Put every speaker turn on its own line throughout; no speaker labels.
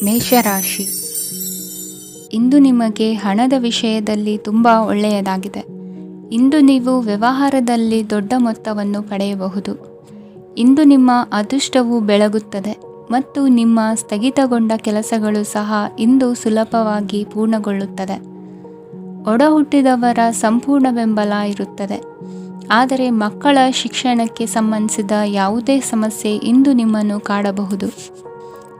ಮೇಷರಾಶಿ. ಇಂದು ನಿಮಗೆ ಹಣದ ವಿಷಯದಲ್ಲಿ ತುಂಬ ಒಳ್ಳೆಯದಾಗಿದೆ. ಇಂದು ನೀವು ವ್ಯವಹಾರದಲ್ಲಿ ದೊಡ್ಡ ಮೊತ್ತವನ್ನು ಪಡೆಯಬಹುದು. ಇಂದು ನಿಮ್ಮ ಅದೃಷ್ಟವು ಬೆಳಗುತ್ತದೆ ಮತ್ತು ನಿಮ್ಮ ಸ್ಥಗಿತಗೊಂಡ ಕೆಲಸಗಳು ಸಹ ಇಂದು ಸುಲಭವಾಗಿ ಪೂರ್ಣಗೊಳ್ಳುತ್ತದೆ. ಒಡಹುಟ್ಟಿದವರ ಸಂಪೂರ್ಣ ಬೆಂಬಲ ಇರುತ್ತದೆ. ಆದರೆ ಮಕ್ಕಳ ಶಿಕ್ಷಣಕ್ಕೆ ಸಂಬಂಧಿಸಿದ ಯಾವುದೇ ಸಮಸ್ಯೆ ಇಂದು ನಿಮ್ಮನ್ನು ಕಾಡಬಹುದು.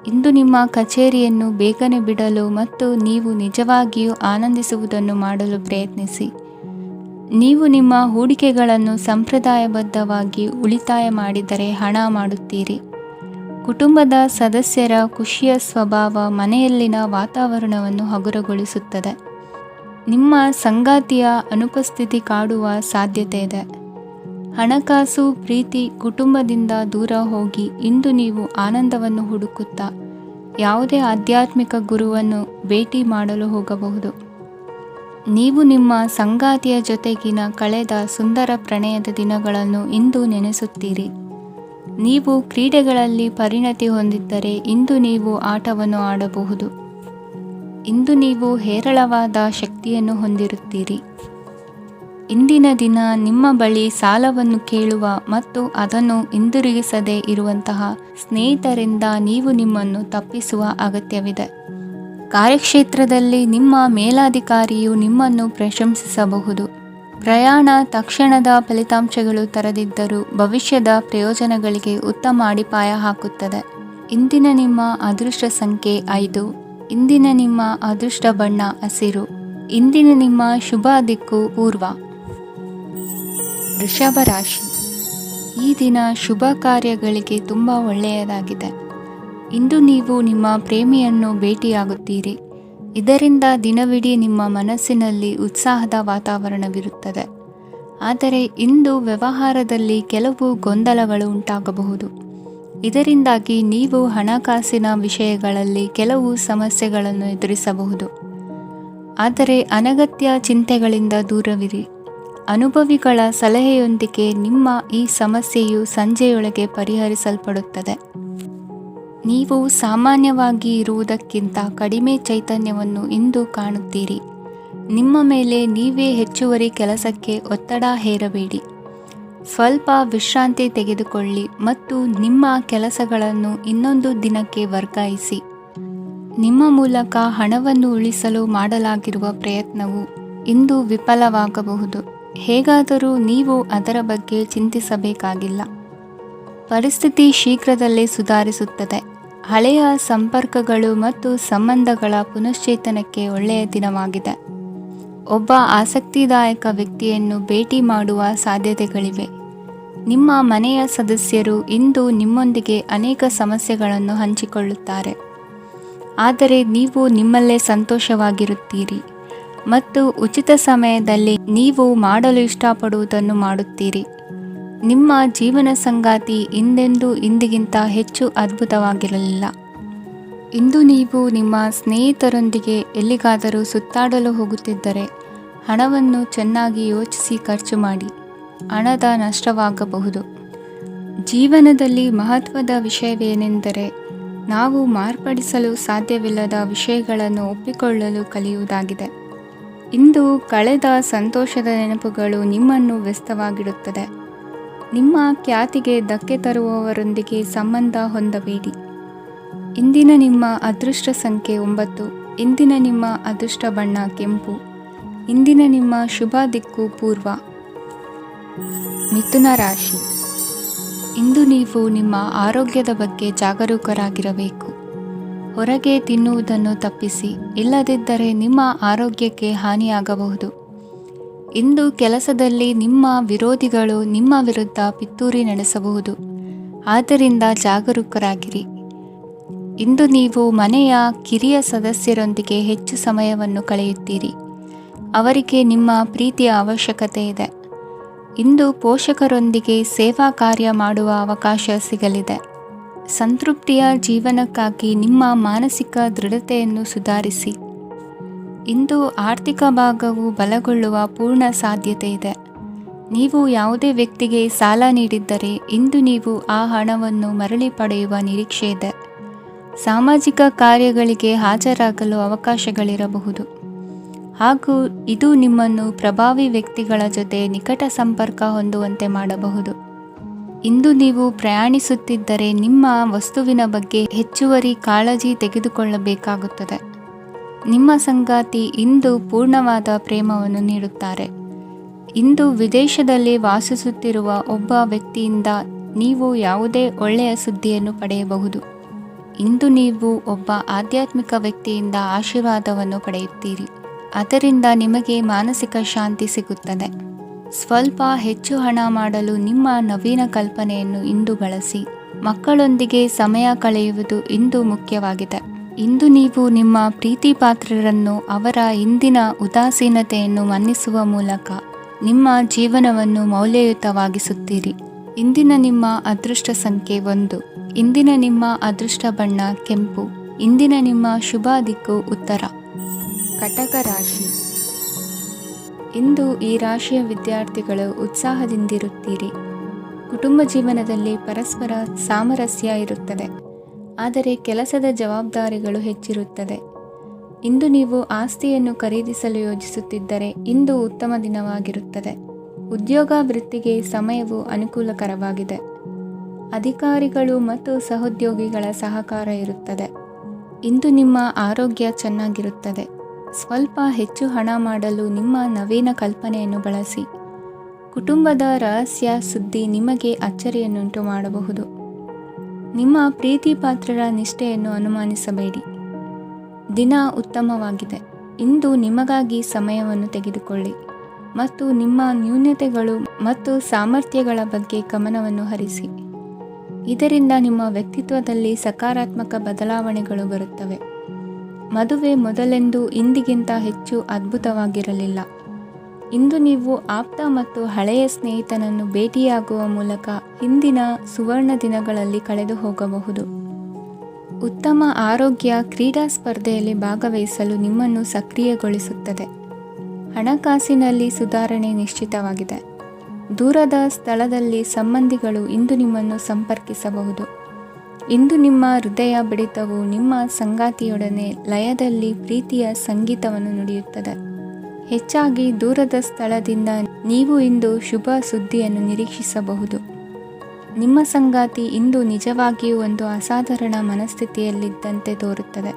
ಇಂದು ನಿಮ್ಮ ಕಚೇರಿಯನ್ನು ಬೇಗನೆ ಬಿಡಲು ಮತ್ತು ನೀವು ನಿಜವಾಗಿಯೂ ಆನಂದಿಸುವುದನ್ನು ಮಾಡಲು ಪ್ರಯತ್ನಿಸಿ. ನೀವು ನಿಮ್ಮ ಹೂಡಿಕೆಗಳನ್ನು ಸಂಪ್ರದಾಯಬದ್ಧವಾಗಿ ಉಳಿತಾಯ ಮಾಡಿದರೆ ಹಣ ಮಾಡುತ್ತೀರಿ. ಕುಟುಂಬದ ಸದಸ್ಯರ ಖುಷಿಯ ಸ್ವಭಾವ ಮನೆಯಲ್ಲಿನ ವಾತಾವರಣವನ್ನು ಹಗುರಗೊಳಿಸುತ್ತದೆ. ನಿಮ್ಮ ಸಂಗಾತಿಯ ಅನುಪಸ್ಥಿತಿ ಕಾಡುವ ಸಾಧ್ಯತೆ ಇದೆ. ಹಣಕಾಸು, ಪ್ರೀತಿ, ಕುಟುಂಬದಿಂದ ದೂರ ಹೋಗಿ ಇಂದು ನೀವು ಆನಂದವನ್ನು ಹುಡುಕುತ್ತಾ ಯಾವುದೇ ಆಧ್ಯಾತ್ಮಿಕ ಗುರುವನ್ನು ಭೇಟಿ ಮಾಡಲು ಹೋಗಬಹುದು. ನೀವು ನಿಮ್ಮ ಸಂಗಾತಿಯ ಜೊತೆಗಿನ ಕಳೆದ ಸುಂದರ ಪ್ರಣಯದ ದಿನಗಳನ್ನು ಇಂದು ನೆನೆಸುತ್ತೀರಿ. ನೀವು ಕ್ರೀಡೆಗಳಲ್ಲಿ ಪರಿಣತಿ ಹೊಂದಿದ್ದರೆ ಇಂದು ನೀವು ಆಟವನ್ನು ಆಡಬಹುದು. ಇಂದು ನೀವು ಹೇರಳವಾದ ಶಕ್ತಿಯನ್ನು ಹೊಂದಿರುತ್ತೀರಿ. ಇಂದಿನ ದಿನ ನಿಮ್ಮ ಬಳಿ ಸಾಲವನ್ನು ಕೇಳುವ ಮತ್ತು ಅದನ್ನು ಹಿಂದಿರುಗಿಸದೇ ಇರುವಂತಹ ಸ್ನೇಹಿತರಿಂದ ನೀವು ನಿಮ್ಮನ್ನು ತಪ್ಪಿಸುವ ಅಗತ್ಯವಿದೆ. ಕಾರ್ಯಕ್ಷೇತ್ರದಲ್ಲಿ ನಿಮ್ಮ ಮೇಲಾಧಿಕಾರಿಯು ನಿಮ್ಮನ್ನು ಪ್ರಶಂಸಿಸಬಹುದು. ಪ್ರಯಾಣ ತಕ್ಷಣದ ಫಲಿತಾಂಶಗಳು ತರದಿದ್ದರೂ ಭವಿಷ್ಯದ ಪ್ರಯೋಜನಗಳಿಗೆ ಉತ್ತಮ ಅಡಿಪಾಯ ಹಾಕುತ್ತದೆ. ಇಂದಿನ ನಿಮ್ಮ ಅದೃಷ್ಟ ಸಂಖ್ಯೆ 5. ಇಂದಿನ ನಿಮ್ಮ ಅದೃಷ್ಟ ಬಣ್ಣ ಹಸಿರು. ಇಂದಿನ ನಿಮ್ಮ ಶುಭ ದಿಕ್ಕು ಪೂರ್ವ. ವೃಷಭ ರಾಶಿ. ಈ ದಿನ ಶುಭ ಕಾರ್ಯಗಳಿಗೆ ತುಂಬ ಒಳ್ಳೆಯದಾಗಿದೆ. ಇಂದು ನೀವು ನಿಮ್ಮ ಪ್ರೇಮಿಯನ್ನು ಭೇಟಿಯಾಗುತ್ತೀರಿ. ಇದರಿಂದ ದಿನವಿಡೀ ನಿಮ್ಮ ಮನಸ್ಸಿನಲ್ಲಿ ಉತ್ಸಾಹದ ವಾತಾವರಣವಿರುತ್ತದೆ. ಆದರೆ ಇಂದು ವ್ಯವಹಾರದಲ್ಲಿ ಕೆಲವು ಗೊಂದಲಗಳು ಉಂಟಾಗಬಹುದು. ಇದರಿಂದಾಗಿ ನೀವು ಹಣಕಾಸಿನ ವಿಷಯಗಳಲ್ಲಿ ಕೆಲವು ಸಮಸ್ಯೆಗಳನ್ನು ಎದುರಿಸಬಹುದು. ಆದರೆ ಅನಗತ್ಯ ಚಿಂತೆಗಳಿಂದ ದೂರವಿರಿ. ಅನುಭವಿಗಳ ಸಲಹೆಯೊಂದಿಗೆ ನಿಮ್ಮ ಈ ಸಮಸ್ಯೆಯು ಸಂಜೆಯೊಳಗೆ ಪರಿಹರಿಸಲ್ಪಡುತ್ತದೆ. ನೀವು ಸಾಮಾನ್ಯವಾಗಿ ಇರುವುದಕ್ಕಿಂತ ಕಡಿಮೆ ಚೈತನ್ಯವನ್ನು ಇಂದು ಕಾಣುತ್ತೀರಿ. ನಿಮ್ಮ ಮೇಲೆ ನೀವೇ ಹೆಚ್ಚುವರಿ ಕೆಲಸಕ್ಕೆ ಒತ್ತಡ ಹೇರಬೇಡಿ. ಸ್ವಲ್ಪ ವಿಶ್ರಾಂತಿ ತೆಗೆದುಕೊಳ್ಳಿ ಮತ್ತು ನಿಮ್ಮ ಕೆಲಸಗಳನ್ನು ಇನ್ನೊಂದು ದಿನಕ್ಕೆ ವರ್ಗಾಯಿಸಿ. ನಿಮ್ಮ ಮೂಲಕ ಹಣವನ್ನು ಉಳಿಸಲು ಮಾಡಲಾಗಿರುವ ಪ್ರಯತ್ನವು ಇಂದು ವಿಫಲವಾಗಬಹುದು. ಹೇಗಾದರೂ ನೀವು ಅದರ ಬಗ್ಗೆ ಚಿಂತಿಸಬೇಕಾಗಿಲ್ಲ. ಪರಿಸ್ಥಿತಿ ಶೀಘ್ರದಲ್ಲೇ ಸುಧಾರಿಸುತ್ತದೆ. ಹಳೆಯ ಸಂಪರ್ಕಗಳು ಮತ್ತು ಸಂಬಂಧಗಳ ಪುನಶ್ಚೇತನಕ್ಕೆ ಒಳ್ಳೆಯ ದಿನವಾಗಿದೆ. ಒಬ್ಬ ಆಸಕ್ತಿದಾಯಕ ವ್ಯಕ್ತಿಯನ್ನು ಭೇಟಿ ಮಾಡುವ ಸಾಧ್ಯತೆಗಳಿವೆ. ನಿಮ್ಮ ಮನೆಯ ಸದಸ್ಯರು ಇಂದು ನಿಮ್ಮೊಂದಿಗೆ ಅನೇಕ ಸಮಸ್ಯೆಗಳನ್ನು ಹಂಚಿಕೊಳ್ಳುತ್ತಾರೆ. ಆದರೆ ನೀವು ನಿಮ್ಮಲ್ಲೇ ಸಂತೋಷವಾಗಿರುತ್ತೀರಿ ಮತ್ತು ಉಚಿತ ಸಮಯದಲ್ಲಿ ನೀವು ಮಾಡಲು ಇಷ್ಟಪಡುವುದನ್ನು ಮಾಡುತ್ತೀರಿ. ನಿಮ್ಮ ಜೀವನ ಸಂಗಾತಿ ಇಂದೆಂದೂ ಇಂದಿಗಿಂತ ಹೆಚ್ಚು ಅದ್ಭುತವಾಗಿರಲಿಲ್ಲ. ಇಂದು ನೀವು ನಿಮ್ಮ ಸ್ನೇಹಿತರೊಂದಿಗೆ ಎಲ್ಲಿಗಾದರೂ ಸುತ್ತಾಡಲು ಹೋಗುತ್ತಿದ್ದರೆ ಹಣವನ್ನು ಚೆನ್ನಾಗಿ ಯೋಚಿಸಿ ಖರ್ಚು ಮಾಡಿ. ಹಣದ ನಷ್ಟವಾಗಬಹುದು. ಜೀವನದಲ್ಲಿ ಮಹತ್ವದ ವಿಷಯವೇನೆಂದರೆ ನಾವು ಮಾರ್ಪಡಿಸಲು ಸಾಧ್ಯವಿಲ್ಲದ ವಿಷಯಗಳನ್ನು ಒಪ್ಪಿಕೊಳ್ಳಲು ಕಲಿಯುವುದಾಗಿದೆ. ಇಂದು ಕಳೆದ ಸಂತೋಷದ ನೆನಪುಗಳು ನಿಮ್ಮನ್ನು ವ್ಯಸ್ತವಾಗಿಡುತ್ತದೆ. ನಿಮ್ಮ ಖ್ಯಾತಿಗೆ ಧಕ್ಕೆ ತರುವವರೊಂದಿಗೆ ಸಂಬಂಧ ಹೊಂದಬೇಡಿ. ಇಂದಿನ ನಿಮ್ಮ ಅದೃಷ್ಟ ಸಂಖ್ಯೆ 9. ಇಂದಿನ ನಿಮ್ಮ ಅದೃಷ್ಟ ಬಣ್ಣ ಕೆಂಪು. ಇಂದಿನ ನಿಮ್ಮ ಶುಭ ದಿಕ್ಕು ಪೂರ್ವ. ಮಿಥುನ ರಾಶಿ. ಇಂದು ನೀವು ನಿಮ್ಮ ಆರೋಗ್ಯದ ಬಗ್ಗೆ ಜಾಗರೂಕರಾಗಿರಬೇಕು. ಹೊರಗೆ ತಿನ್ನುವುದನ್ನು ತಪ್ಪಿಸಿ, ಇಲ್ಲದಿದ್ದರೆ ನಿಮ್ಮ ಆರೋಗ್ಯಕ್ಕೆ ಹಾನಿಯಾಗಬಹುದು. ಇಂದು ಕೆಲಸದಲ್ಲಿ ನಿಮ್ಮ ವಿರೋಧಿಗಳು ನಿಮ್ಮ ವಿರುದ್ಧ ಪಿತೂರಿ ನಡೆಸಬಹುದು. ಆದ್ದರಿಂದ ಜಾಗರೂಕರಾಗಿರಿ. ಇಂದು ನೀವು ಮನೆಯ ಕಿರಿಯ ಸದಸ್ಯರೊಂದಿಗೆ ಹೆಚ್ಚು ಸಮಯವನ್ನು ಕಳೆಯುತ್ತೀರಿ. ಅವರಿಗೆ ನಿಮ್ಮ ಪ್ರೀತಿಯ ಅವಶ್ಯಕತೆ ಇದೆ. ಇಂದು ಪೋಷಕರೊಂದಿಗೆ ಸೇವಾ ಕಾರ್ಯ ಮಾಡುವ ಅವಕಾಶ ಸಿಗಲಿದೆ. ಸಂತೃಪ್ತಿಯ ಜೀವನಕ್ಕಾಗಿ ನಿಮ್ಮ ಮಾನಸಿಕ ದೃಢತೆಯನ್ನು ಸುಧಾರಿಸಿ. ಇಂದು ಆರ್ಥಿಕ ಭಾಗವು ಬಲಗೊಳ್ಳುವ ಪೂರ್ಣ ಸಾಧ್ಯತೆ ಇದೆ. ನೀವು ಯಾವುದೇ ವ್ಯಕ್ತಿಗೆ ಸಾಲ ನೀಡಿದ್ದರೆ ಇಂದು ನೀವು ಆ ಹಣವನ್ನು ಮರಳಿ ಪಡೆಯುವ ನಿರೀಕ್ಷೆ ಇದೆ. ಸಾಮಾಜಿಕ ಕಾರ್ಯಗಳಿಗೆ ಹಾಜರಾಗಲು ಅವಕಾಶಗಳಿರಬಹುದು ಹಾಗೂ ಇದು ನಿಮ್ಮನ್ನು ಪ್ರಭಾವಿ ವ್ಯಕ್ತಿಗಳ ಜೊತೆ ನಿಕಟ ಸಂಪರ್ಕ ಹೊಂದುವಂತೆ ಮಾಡಬಹುದು. ಇಂದು ನೀವು ಪ್ರಯಾಣಿಸುತ್ತಿದ್ದರೆ ನಿಮ್ಮ ವಸ್ತುವಿನ ಬಗ್ಗೆ ಹೆಚ್ಚುವರಿ ಕಾಳಜಿ ತೆಗೆದುಕೊಳ್ಳಬೇಕಾಗುತ್ತದೆ. ನಿಮ್ಮ ಸಂಗಾತಿ ಇಂದು ಪೂರ್ಣವಾದ ಪ್ರೇಮವನ್ನು ನೀಡುತ್ತಾರೆ. ಇಂದು ವಿದೇಶದಲ್ಲಿ ವಾಸಿಸುತ್ತಿರುವ ಒಬ್ಬ ವ್ಯಕ್ತಿಯಿಂದ ನೀವು ಯಾವುದೇ ಒಳ್ಳೆಯ ಸುದ್ದಿಯನ್ನು ಪಡೆಯಬಹುದು. ಇಂದು ನೀವು ಒಬ್ಬ ಆಧ್ಯಾತ್ಮಿಕ ವ್ಯಕ್ತಿಯಿಂದ ಆಶೀರ್ವಾದವನ್ನು ಪಡೆಯುತ್ತೀರಿ. ಅದರಿಂದ ನಿಮಗೆ ಮಾನಸಿಕ ಶಾಂತಿ ಸಿಗುತ್ತದೆ. ಸ್ವಲ್ಪ ಹೆಚ್ಚು ಹಣ ಮಾಡಲು ನಿಮ್ಮ ನವೀನ ಕಲ್ಪನೆಯನ್ನು ಇಂದು ಬಳಸಿ. ಮಕ್ಕಳೊಂದಿಗೆ ಸಮಯ ಕಳೆಯುವುದು ಇಂದು ಮುಖ್ಯವಾಗಿದೆ. ಇಂದು ನೀವು ನಿಮ್ಮ ಪ್ರೀತಿ ಪಾತ್ರರನ್ನು ಅವರ ಇಂದಿನ ಉದಾಸೀನತೆಯನ್ನು ಮನ್ನಿಸುವ ಮೂಲಕ ನಿಮ್ಮ ಜೀವನವನ್ನು ಮೌಲ್ಯಯುತವಾಗಿಸುತ್ತೀರಿ. ಇಂದಿನ ನಿಮ್ಮ ಅದೃಷ್ಟ ಸಂಖ್ಯೆ 1. ಇಂದಿನ ನಿಮ್ಮ ಅದೃಷ್ಟ ಬಣ್ಣ ಕೆಂಪು. ಇಂದಿನ ನಿಮ್ಮ ಶುಭ ದಿಕ್ಕು ಉತ್ತರ. ಕಟಕ ರಾಶಿ. ಇಂದು ಈ ರಾಶಿಯ ವಿದ್ಯಾರ್ಥಿಗಳು ಉತ್ಸಾಹದಿಂದಿರುತ್ತೀರಿ. ಕುಟುಂಬ ಜೀವನದಲ್ಲಿ ಪರಸ್ಪರ ಸಾಮರಸ್ಯ ಇರುತ್ತದೆ, ಆದರೆ ಕೆಲಸದ ಜವಾಬ್ದಾರಿಗಳು ಹೆಚ್ಚಿರುತ್ತದೆ. ಇಂದು ನೀವು ಆಸ್ತಿಯನ್ನು ಖರೀದಿಸಲು ಯೋಜಿಸುತ್ತಿದ್ದರೆ ಇಂದು ಉತ್ತಮ ದಿನವಾಗಿರುತ್ತದೆ. ಉದ್ಯೋಗ ವೃತ್ತಿಗೆ ಸಮಯವು ಅನುಕೂಲಕರವಾಗಿದೆ. ಅಧಿಕಾರಿಗಳು ಮತ್ತು ಸಹೋದ್ಯೋಗಿಗಳ ಸಹಕಾರ ಇರುತ್ತದೆ. ಇಂದು ನಿಮ್ಮ ಆರೋಗ್ಯ ಚೆನ್ನಾಗಿರುತ್ತದೆ. ಸ್ವಲ್ಪ ಹೆಚ್ಚು ಹಣ ಮಾಡಲು ನಿಮ್ಮ ನವೀನ ಕಲ್ಪನೆಯನ್ನು ಬಳಸಿ. ಕುಟುಂಬದ ರಹಸ್ಯ ಸುದ್ದಿ ನಿಮಗೆ ಅಚ್ಚರಿಯನ್ನುಂಟು ಮಾಡಬಹುದು. ನಿಮ್ಮ ಪ್ರೀತಿ ಪಾತ್ರರ ನಿಷ್ಠೆಯನ್ನು ಅನುಮಾನಿಸಬೇಡಿ. ದಿನ ಉತ್ತಮವಾಗಿದೆ. ಇಂದು ನಿಮಗಾಗಿ ಸಮಯವನ್ನು ತೆಗೆದುಕೊಳ್ಳಿ ಮತ್ತು ನಿಮ್ಮ ನ್ಯೂನತೆಗಳು ಮತ್ತು ಸಾಮರ್ಥ್ಯಗಳ ಬಗ್ಗೆ ಗಮನವನ್ನು ಹರಿಸಿ. ಇದರಿಂದ ನಿಮ್ಮ ವ್ಯಕ್ತಿತ್ವದಲ್ಲಿ ಸಕಾರಾತ್ಮಕ ಬದಲಾವಣೆಗಳು ಬರುತ್ತವೆ. ಮದುವೆ ಮೊದಲೆಂದು ಇಂದಿಗಿಂತ ಹೆಚ್ಚು ಅದ್ಭುತವಾಗಿರಲಿಲ್ಲ. ಇಂದು ನೀವು ಆಪ್ತ ಮತ್ತು ಹಳೆಯ ಸ್ನೇಹಿತನನ್ನು ಭೇಟಿಯಾಗುವ ಮೂಲಕ ಹಿಂದಿನ ಸುವರ್ಣ ದಿನಗಳಲ್ಲಿ ಕಳೆದು ಹೋಗಬಹುದು. ಉತ್ತಮ ಆರೋಗ್ಯ ಕ್ರೀಡಾ ಸ್ಪರ್ಧೆಯಲ್ಲಿ ಭಾಗವಹಿಸಲು ನಿಮ್ಮನ್ನು ಸಕ್ರಿಯಗೊಳಿಸುತ್ತದೆ. ಹಣಕಾಸಿನಲ್ಲಿ ಸುಧಾರಣೆ ನಿಶ್ಚಿತವಾಗಿದೆ. ದೂರದ ಸ್ಥಳದಲ್ಲಿ ಸಂಬಂಧಿಗಳು ಇಂದು ನಿಮ್ಮನ್ನು ಸಂಪರ್ಕಿಸಬಹುದು. ಇಂದು ನಿಮ್ಮ ಹೃದಯ ಬಡಿತವು ನಿಮ್ಮ ಸಂಗಾತಿಯೊಡನೆ ಲಯದಲ್ಲಿ ಪ್ರೀತಿಯ ಸಂಗೀತವನ್ನು ನುಡಿಯುತ್ತದೆ. ಹೆಚ್ಚಾಗಿ ದೂರದ ಸ್ಥಳದಿಂದ ನೀವು ಇಂದು ಶುಭ ಸುದ್ದಿಯನ್ನು ನಿರೀಕ್ಷಿಸಬಹುದು. ನಿಮ್ಮ ಸಂಗಾತಿ ಇಂದು ನಿಜವಾಗಿಯೂ ಒಂದು ಅಸಾಧಾರಣ ಮನಸ್ಥಿತಿಯಲ್ಲಿದ್ದಂತೆ ತೋರುತ್ತದೆ.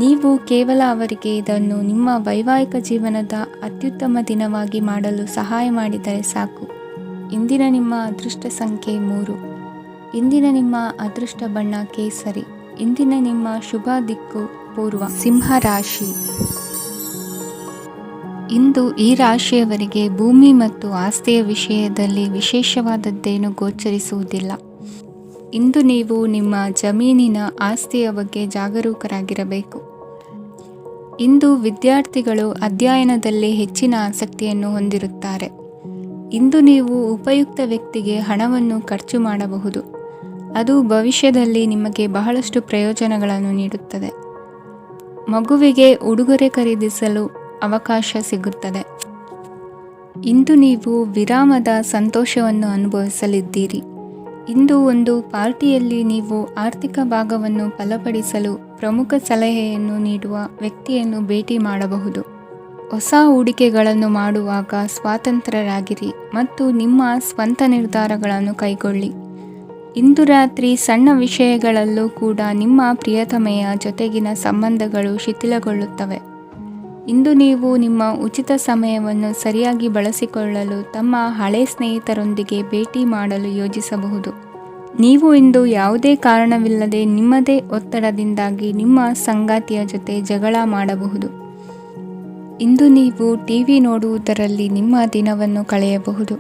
ನೀವು ಕೇವಲ ಅವರಿಗೆ ಇದನ್ನು ನಿಮ್ಮ ವೈವಾಹಿಕ ಜೀವನದ ಅತ್ಯುತ್ತಮ ದಿನವಾಗಿ ಮಾಡಲು ಸಹಾಯ ಮಾಡಿದರೆ ಸಾಕು. ಇಂದಿನ ನಿಮ್ಮ ಅದೃಷ್ಟ ಸಂಖ್ಯೆ 3. ಇಂದಿನ ನಿಮ್ಮ ಅದೃಷ್ಟ ಬಣ್ಣ ಕೇಸರಿ. ಇಂದಿನ ನಿಮ್ಮ ಶುಭ ದಿಕ್ಕು ಪೂರ್ವ. ಸಿಂಹ ರಾಶಿ. ಇಂದು ಈ ರಾಶಿಯವರಿಗೆ ಭೂಮಿ ಮತ್ತು ಆಸ್ತಿಯ ವಿಷಯದಲ್ಲಿ ವಿಶೇಷವಾದದ್ದೇನು ಗೋಚರಿಸುವುದಿಲ್ಲ. ಇಂದು ನೀವು ನಿಮ್ಮ ಜಮೀನಿನ ಆಸ್ತಿಯ ಬಗ್ಗೆ ಜಾಗರೂಕರಾಗಿರಬೇಕು. ಇಂದು ವಿದ್ಯಾರ್ಥಿಗಳು ಅಧ್ಯಯನದಲ್ಲಿ ಹೆಚ್ಚಿನ ಆಸಕ್ತಿಯನ್ನು ಹೊಂದಿರುತ್ತಾರೆ. ಇಂದು ನೀವು ಉಪಯುಕ್ತ ವ್ಯಕ್ತಿಗೆ ಹಣವನ್ನು ಖರ್ಚು ಮಾಡಬಹುದು. ಅದು ಭವಿಷ್ಯದಲ್ಲಿ ನಿಮಗೆ ಬಹಳಷ್ಟು ಪ್ರಯೋಜನಗಳನ್ನು ನೀಡುತ್ತದೆ. ಮಗುವಿಗೆ ಉಡುಗೊರೆ ಖರೀದಿಸಲು ಅವಕಾಶ ಸಿಗುತ್ತದೆ. ಇಂದು ನೀವು ವಿರಾಮದ ಸಂತೋಷವನ್ನು ಅನುಭವಿಸಲಿದ್ದೀರಿ. ಇಂದು ಒಂದು ಪಾರ್ಟಿಯಲ್ಲಿ ನೀವು ಆರ್ಥಿಕ ಭಾಗವನ್ನು ಬಲಪಡಿಸಲು ಪ್ರಮುಖ ಸಲಹೆಯನ್ನು ನೀಡುವ ವ್ಯಕ್ತಿಯನ್ನು ಭೇಟಿ ಮಾಡಬಹುದು. ಹೊಸ ಹೂಡಿಕೆಗಳನ್ನು ಮಾಡುವಾಗ ಸ್ವತಂತ್ರರಾಗಿರಿ ಮತ್ತು ನಿಮ್ಮ ಸ್ವಂತ ನಿರ್ಧಾರಗಳನ್ನು ಕೈಗೊಳ್ಳಿ. ಇಂದು ರಾತ್ರಿ ಸಣ್ಣ ವಿಷಯಗಳಲ್ಲೂ ಕೂಡ ನಿಮ್ಮ ಪ್ರಿಯತಮೆಯ ಜೊತೆಗಿನ ಸಂಬಂಧಗಳು ಶಿಥಿಲಗೊಳ್ಳುತ್ತವೆ. ಇಂದು ನೀವು ನಿಮ್ಮ ಉಚಿತ ಸಮಯವನ್ನು ಸರಿಯಾಗಿ ಬಳಸಿಕೊಳ್ಳಲು ತಮ್ಮ ಹಳೆ ಸ್ನೇಹಿತರೊಂದಿಗೆ ಭೇಟಿ ಮಾಡಲು ಯೋಜಿಸಬಹುದು. ನೀವು ಇಂದು ಯಾವುದೇ ಕಾರಣವಿಲ್ಲದೆ ನಿಮ್ಮದೇ ಒತ್ತಡದಿಂದಾಗಿ ನಿಮ್ಮ ಸಂಗಾತಿಯ ಜೊತೆ ಜಗಳ ಮಾಡಬಹುದು. ಇಂದು ನೀವು ಟಿವಿ ನೋಡುವುದರಲ್ಲಿ ನಿಮ್ಮ ದಿನವನ್ನು ಕಳೆಯಬಹುದು.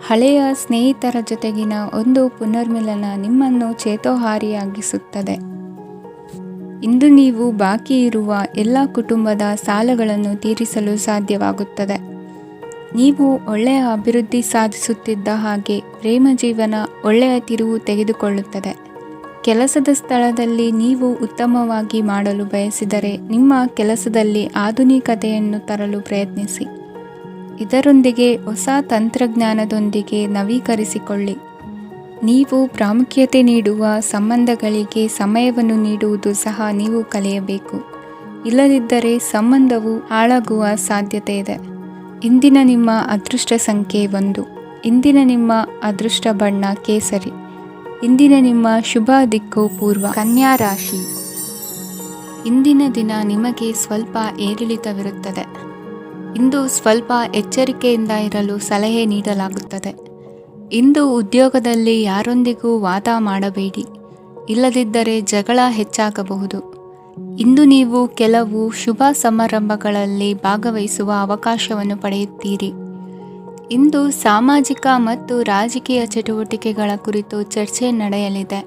ಹಳೆಯ ಸ್ನೇಹಿತರ ಜೊತೆಗಿನ ಒಂದು ಪುನರ್ಮಿಲನ ನಿಮ್ಮನ್ನು ಚೇತೋಹಾರಿಯಾಗಿಸುತ್ತದೆ. ಇಂದು ನೀವು ಬಾಕಿ ಇರುವ ಎಲ್ಲ ಕುಟುಂಬದ ಸಾಲಗಳನ್ನು ತೀರಿಸಲು ಸಾಧ್ಯವಾಗುತ್ತದೆ. ನೀವು ಒಳ್ಳೆಯ ಅಭಿವೃದ್ಧಿ ಸಾಧಿಸುತ್ತಿದ್ದ ಹಾಗೆ ಪ್ರೇಮ ಜೀವನ ಒಳ್ಳೆಯ ತಿರುವು ತೆಗೆದುಕೊಳ್ಳುತ್ತದೆ. ಕೆಲಸದ ಸ್ಥಳದಲ್ಲಿ ನೀವು ಉತ್ತಮವಾಗಿ ಮಾಡಲು ಬಯಸಿದರೆ ನಿಮ್ಮ ಕೆಲಸದಲ್ಲಿ ಆಧುನಿಕತೆಯನ್ನು ತರಲು ಪ್ರಯತ್ನಿಸಿ. ಇದರೊಂದಿಗೆ ಹೊಸ ತಂತ್ರಜ್ಞಾನದೊಂದಿಗೆ ನವೀಕರಿಸಿಕೊಳ್ಳಿ. ನೀವು ಪ್ರಾಮುಖ್ಯತೆ ನೀಡುವ ಸಂಬಂಧಗಳಿಗೆ ಸಮಯವನ್ನು ನೀಡುವುದು ಸಹ ನೀವು ಕಲಿಯಬೇಕು. ಇಲ್ಲದಿದ್ದರೆ ಸಂಬಂಧವು ಹಾಳಾಗುವ ಸಾಧ್ಯತೆ ಇದೆ. ಇಂದಿನ ನಿಮ್ಮ ಅದೃಷ್ಟ ಸಂಖ್ಯೆ 1. ಇಂದಿನ ನಿಮ್ಮ ಅದೃಷ್ಟ ಬಣ್ಣ ಕೇಸರಿ. ಇಂದಿನ ನಿಮ್ಮ ಶುಭ ದಿಕ್ಕು ಪೂರ್ವ. ಕನ್ಯಾ ರಾಶಿ. ಇಂದಿನ ದಿನ ನಿಮಗೆ ಸ್ವಲ್ಪ ಏರಿಳಿತವಿರುತ್ತದೆ. ಇಂದು ಸ್ವಲ್ಪ ಎಚ್ಚರಿಕೆಯಿಂದ ಇರಲು ಸಲಹೆ ನೀಡಲಾಗುತ್ತದೆ. ಇಂದು ಉದ್ಯೋಗದಲ್ಲಿ ಯಾರೊಂದಿಗೂ ವಾದ ಮಾಡಬೇಡಿ, ಇಲ್ಲದಿದ್ದರೆ ಜಗಳ ಹೆಚ್ಚಾಗಬಹುದು. ಇಂದು ನೀವು ಕೆಲವು ಶುಭ ಸಮಾರಂಭಗಳಲ್ಲಿ ಭಾಗವಹಿಸುವ ಅವಕಾಶವನ್ನು ಪಡೆಯುತ್ತೀರಿ. ಇಂದು ಸಾಮಾಜಿಕ ಮತ್ತು ರಾಜಕೀಯ ಚಟುವಟಿಕೆಗಳ ಕುರಿತು ಚರ್ಚೆ ನಡೆಯಲಿದೆ.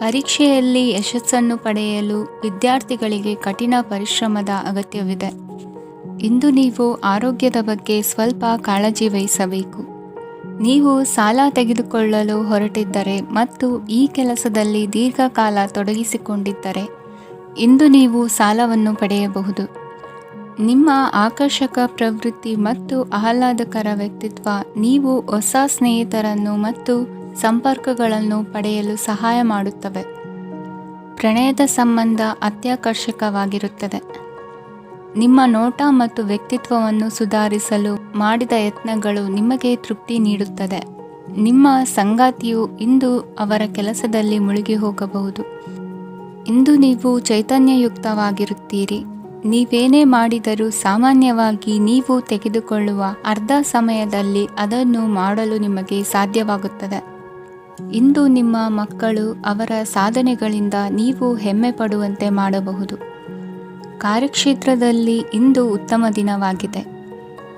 ಪರೀಕ್ಷೆಯಲ್ಲಿ ಯಶಸ್ಸನ್ನು ಪಡೆಯಲು ವಿದ್ಯಾರ್ಥಿಗಳಿಗೆ ಕಠಿಣ ಪರಿಶ್ರಮದ ಅಗತ್ಯವಿದೆ. ಇಂದು ನೀವು ಆರೋಗ್ಯದ ಬಗ್ಗೆ ಸ್ವಲ್ಪ ಕಾಳಜಿ ವಹಿಸಬೇಕು. ನೀವು ಸಾಲ ತೆಗೆದುಕೊಳ್ಳಲು ಹೊರಟಿದ್ದರೆ ಮತ್ತು ಈ ಕೆಲಸದಲ್ಲಿ ದೀರ್ಘಕಾಲ ತೊಡಗಿಸಿಕೊಂಡಿದ್ದರೆ ಇಂದು ನೀವು ಸಾಲವನ್ನು ಪಡೆಯಬಹುದು. ನಿಮ್ಮ ಆಕರ್ಷಕ ಪ್ರವೃತ್ತಿ ಮತ್ತು ಆಹ್ಲಾದಕರ ವ್ಯಕ್ತಿತ್ವ ನೀವು ಹೊಸ ಸ್ನೇಹಿತರನ್ನು ಮತ್ತು ಸಂಪರ್ಕಗಳನ್ನು ಪಡೆಯಲು ಸಹಾಯ ಮಾಡುತ್ತವೆ. ಪ್ರಣಯದ ಸಂಬಂಧ ಅತ್ಯಾಕರ್ಷಕವಾಗಿರುತ್ತದೆ. ನಿಮ್ಮ ನೋಟ ಮತ್ತು ವ್ಯಕ್ತಿತ್ವವನ್ನು ಸುಧಾರಿಸಲು ಮಾಡಿದ ಯತ್ನಗಳು ನಿಮಗೆ ತೃಪ್ತಿ ನೀಡುತ್ತದೆ. ನಿಮ್ಮ ಸಂಗಾತಿಯು ಇಂದು ಅವರ ಕೆಲಸದಲ್ಲಿ ಮುಳುಗಿ ಹೋಗಬಹುದು. ಇಂದು ನೀವು ಚೈತನ್ಯಯುಕ್ತವಾಗಿರುತ್ತೀರಿ. ನೀವೇನೇ ಮಾಡಿದರೂ ಸಾಮಾನ್ಯವಾಗಿ ನೀವು ತೆಗೆದುಕೊಳ್ಳುವ ಅರ್ಧ ಸಮಯದಲ್ಲಿ ಅದನ್ನು ಮಾಡಲು ನಿಮಗೆ ಸಾಧ್ಯವಾಗುತ್ತದೆ. ಇಂದು ನಿಮ್ಮ ಮಕ್ಕಳು ಅವರ ಸಾಧನೆಗಳಿಂದ ನೀವು ಹೆಮ್ಮೆ ಪಡುವಂತೆ ಮಾಡಬಹುದು. ಕಾರ್ಯಕ್ಷೇತ್ರದಲ್ಲಿ ಇಂದು ಉತ್ತಮ ದಿನವಾಗಿದೆ.